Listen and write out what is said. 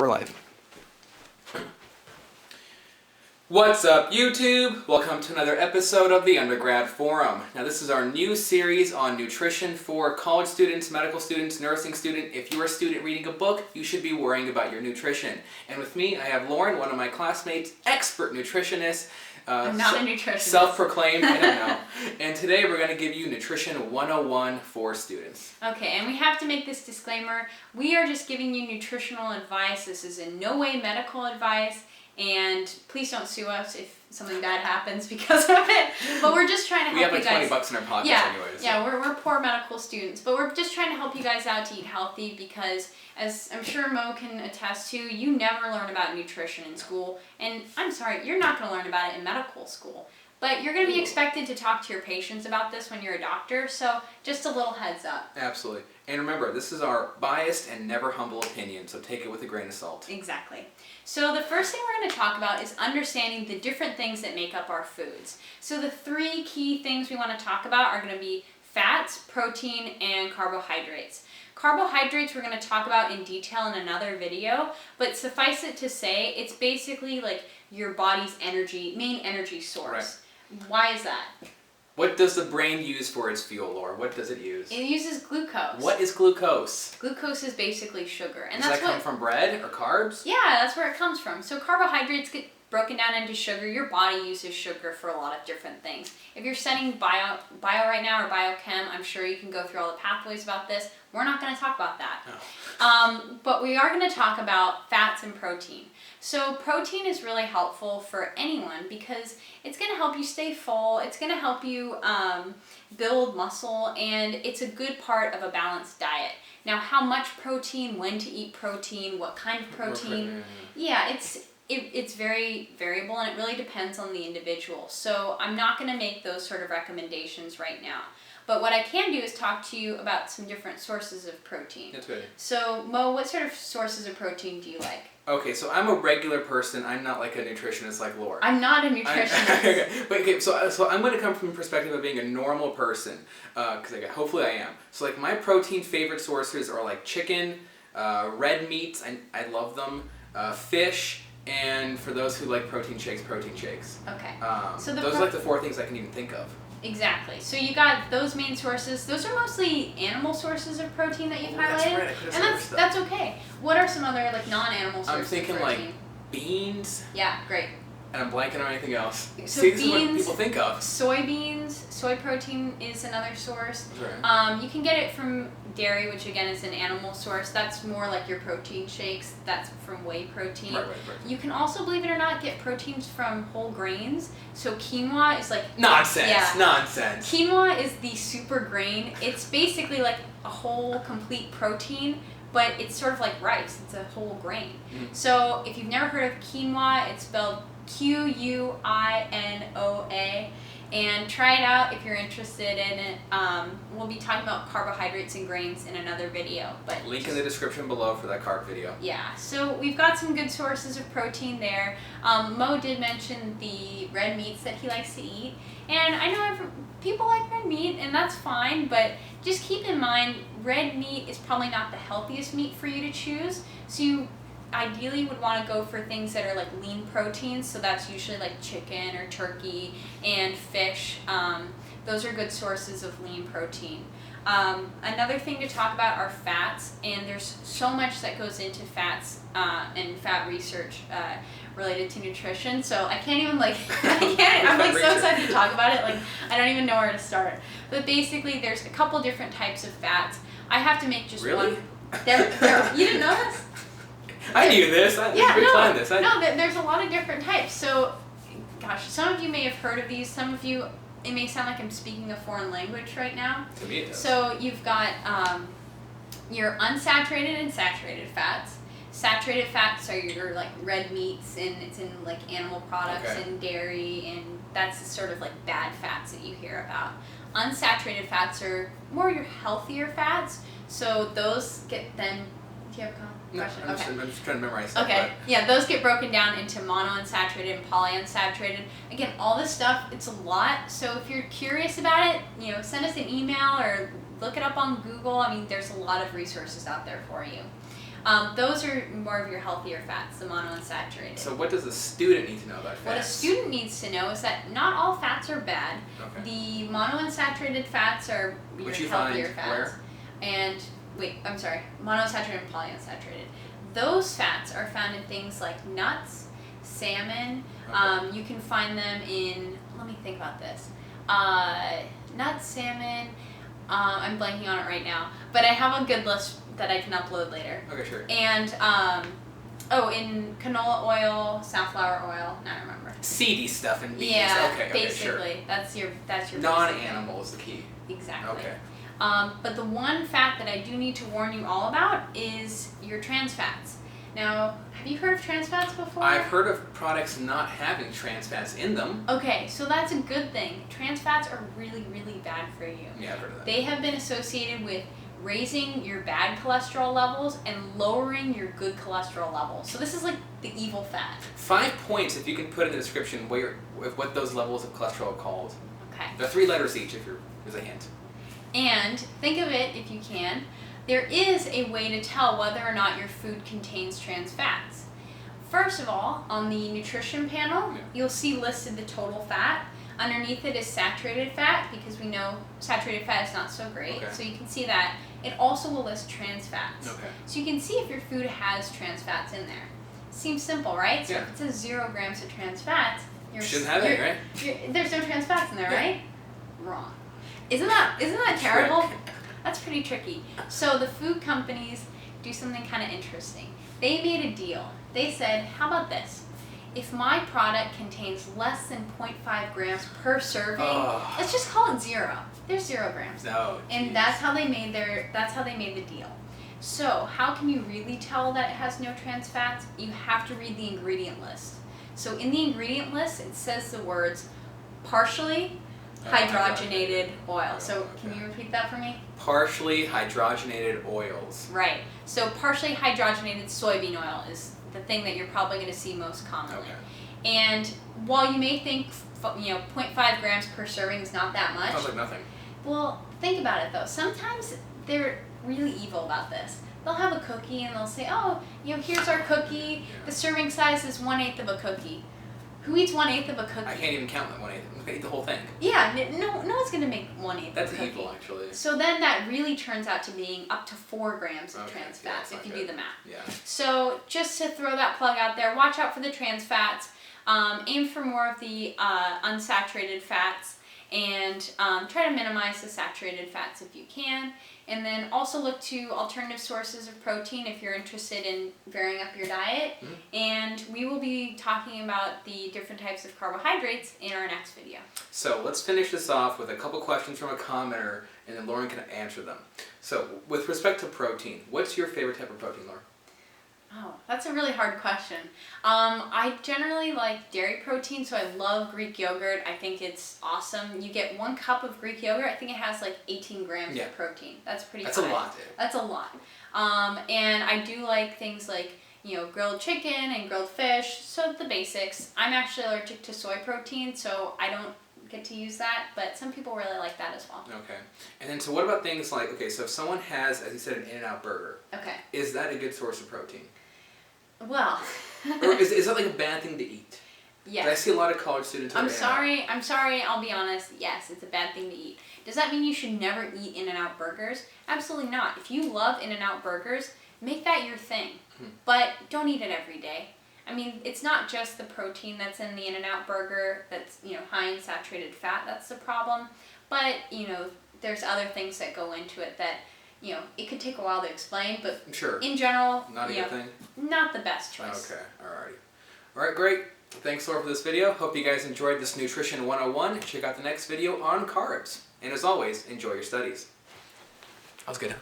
We're live. What's up, YouTube? Welcome to another episode of the Undergrad Forum. Now, this is our new series on nutrition for college students, medical students, nursing student. If you're a student reading a book, you should be worrying about your nutrition. And with me, I have Lauren, one of my classmates, expert nutritionist. I'm not a nutritionist. Self-proclaimed, I don't know. And today we're going to give you Nutrition 101 for students. Okay, and we have to make this disclaimer. We are just giving you nutritional advice. This is in no way medical advice. And please don't sue us if something bad happens because of it. But we're just trying to help you guys. We have like $20 in our pockets anyways. Yeah, we're poor medical students. But we're just trying to help you guys out to eat healthy because, as I'm sure Mo can attest to, you never learn about nutrition in school. And I'm sorry, you're not going to learn about it in medical school. But you're going to be expected to talk to your patients about this when you're a doctor, so just a little heads up. Absolutely. And remember, this is our biased and never humble opinion, so take it with a grain of salt. Exactly. So the first thing we're going to talk about is understanding the different things that make up our foods. So the three key things we want to talk about are going to be fats, protein, and carbohydrates. Carbohydrates we're going to talk about in detail in another video, but suffice it to say, it's basically like your body's main energy source. Right. Why is that? What does the brain use for its fuel, Laura? What does it use? It uses glucose. What is glucose? Glucose is basically sugar. And does that come from bread or carbs? Yeah, that's where it comes from. So carbohydrates get broken down into sugar. Your body uses sugar for a lot of different things. If you're studying bio right now or biochem, I'm sure you can go through all the pathways about this. We're not going to talk about that. Oh. But we are going to talk about fats and protein. So protein is really helpful for anyone because it's going to help you stay full, it's going to help you build muscle, and it's a good part of a balanced diet. Now, how much protein, when to eat protein, what kind of protein, it's very variable and it really depends on the individual. So I'm not going to make those sort of recommendations right now. But what I can do is talk to you about some different sources of protein. That's good. So Mo, what sort of sources of protein do you like? Okay, so I'm a regular person. I'm not like a nutritionist like Laura. I'm not a nutritionist. Okay, so I'm going to come from the perspective of being a normal person, because hopefully I am. So like my protein favorite sources are like chicken, red meats, I love them, fish, and for those who like protein shakes. Okay. So those are like the four things I can even think of. Exactly. So you got those main sources. Those are mostly animal sources of protein that you've highlighted. That's right. And that's okay. What are some other like non-animal sources I'm thinking of protein? like beans. Yeah, great. And I'm blanking on anything else. So See, beans, this is what people think of. Soybeans, soy protein is another source. Right. You can get it from dairy, which again is an animal source. That's more like your protein shakes. That's from whey protein. Right. You can also, believe it or not, get proteins from whole grains. So quinoa is like... Nonsense. Yeah. Nonsense. Quinoa is the super grain. It's basically like a whole complete protein, but it's sort of like rice. It's a whole grain. Mm-hmm. So if you've never heard of quinoa, it's spelled Quinoa, and try it out if you're interested in it. We'll be talking about carbohydrates and grains in another video. But link in the description below for that carb video. Yeah, so we've got some good sources of protein there. Mo did mention the red meats that he likes to eat, and I know people like red meat, and that's fine, but just keep in mind red meat is probably not the healthiest meat for you to choose, so you ideally would want to go for things that are like lean proteins, so that's usually like chicken or turkey and fish. Those are good sources of lean protein. Another thing to talk about are fats, and there's so much that goes into fats and fat research related to nutrition, so I can't even I'm like so excited to talk about it, like I don't even know where to start. But basically there's a couple different types of fats. I have to make just really? one. You didn't know this? I knew this. There's a lot of different types. So, gosh, some of you may have heard of these. Some of you, it may sound like I'm speaking a foreign language right now. To me it does. So you've got your unsaturated and saturated fats. Saturated fats are your like red meats, and it's in like animal products and dairy, and that's the sort of like bad fats that you hear about. Unsaturated fats are more your healthier fats. So those get then. Do you have a comment? No, I'm just trying to memorize stuff. Okay, yeah, those get broken down into monounsaturated and polyunsaturated. Again, all this stuff, it's a lot, so if you're curious about it, send us an email or look it up on Google. I mean, there's a lot of resources out there for you. Those are more of your healthier fats, the monounsaturated. So what does a student need to know about fats? What a student needs to know is that not all fats are bad. Okay. The monounsaturated fats are your healthier fats. Where? And monounsaturated and polyunsaturated. Those fats are found in things like nuts, salmon. Okay. You can find them in, let me think about this. Nuts, salmon, I'm blanking on it right now, but I have a good list that I can upload later. Okay, sure. And, in canola oil, safflower oil, I don't remember. Seedy stuff in beans. Yeah, Okay, basically. sure. That's your Non-animal is the key. Exactly. Okay. But the one fat that I do need to warn you all about is your trans fats. Now, have you heard of trans fats before? I've heard of products not having trans fats in them. Okay, so that's a good thing. Trans fats are really, really bad for you. Yeah, I've heard of that. They have been associated with raising your bad cholesterol levels and lowering your good cholesterol levels. So this is like the evil fat. 5 points if you can put in the description what those levels of cholesterol are called. Okay. They're 3 letters each there's a hint. And think of it, if you can, there is a way to tell whether or not your food contains trans fats. First of all, on the nutrition panel, you'll see listed the total fat. Underneath it is saturated fat, because we know saturated fat is not so great. Okay. So you can see that. It also will list trans fats. Okay. So you can see if your food has trans fats in there. Seems simple, right? So Yeah. if it says 0 grams of trans fats, Shouldn't have any, right? there's no trans fats in there, Yeah. right? Wrong. Isn't that terrible? That's pretty tricky. So the food companies do something kind of interesting. They made a deal. They said, how about this? If my product contains less than 0.5 grams per serving, let's just call it 0. There's 0 grams. No. And that's how they made the deal. So how can you really tell that it has no trans fats? You have to read the ingredient list. So in the ingredient list, it says the words partially hydrogenated oil. So can you repeat that for me? Partially hydrogenated oils. Right. So partially hydrogenated soybean oil is the thing that you're probably going to see most commonly. Okay. And while you may think 0.5 grams per serving is not that much. Sounds like nothing. Well, think about it though. Sometimes they're really evil about this. They'll have a cookie and they'll say, oh, here's our cookie. The serving size is 1/8 of a cookie. Who eats 1/8 of a cookie? I can't even count that 1/8. I eat the whole thing. Yeah, no one's gonna make 1/8 That's of a cookie. evil, actually. So then that really turns out to being up to 4 grams of trans fats if you do the math. Yeah. So just to throw that plug out there, watch out for the trans fats. Aim for more of the unsaturated fats, and try to minimize the saturated fats if you can. And then also look to alternative sources of protein if you're interested in varying up your diet. Mm-hmm. And we will be talking about the different types of carbohydrates in our next video. So let's finish this off with a couple questions from a commenter, and then Lauren can answer them. So with respect to protein, what's your favorite type of protein, Lauren? Oh, that's a really hard question. I generally like dairy protein, so I love Greek yogurt. I think it's awesome. You get 1 cup of Greek yogurt. I think it has like 18 grams of protein. That's pretty high. That's a lot, dude. That's a lot. And I do like things like, grilled chicken and grilled fish, so the basics. I'm actually allergic to soy protein, so I don't get to use that, but some people really like that as well. Okay. And then so what about things like, so if someone has, as you said, an In-N-Out burger, Okay. is that a good source of protein? Well. Or is that like a bad thing to eat? Yes. I see a lot of college students who are I'm sorry, I'll be honest. Yes, it's a bad thing to eat. Does that mean you should never eat In-N-Out burgers? Absolutely not. If you love In-N-Out burgers, make that your thing. But don't eat it every day. I mean, it's not just the protein that's in the In-N-Out burger that's, high in saturated fat that's the problem. But, there's other things that go into it that, it could take a while to explain, but sure. In general, not a good thing? Not the best choice. Okay, alrighty. Alright, great. Thanks, Laura, for this video. Hope you guys enjoyed this Nutrition 101. Check out the next video on carbs. And as always, enjoy your studies. That was good.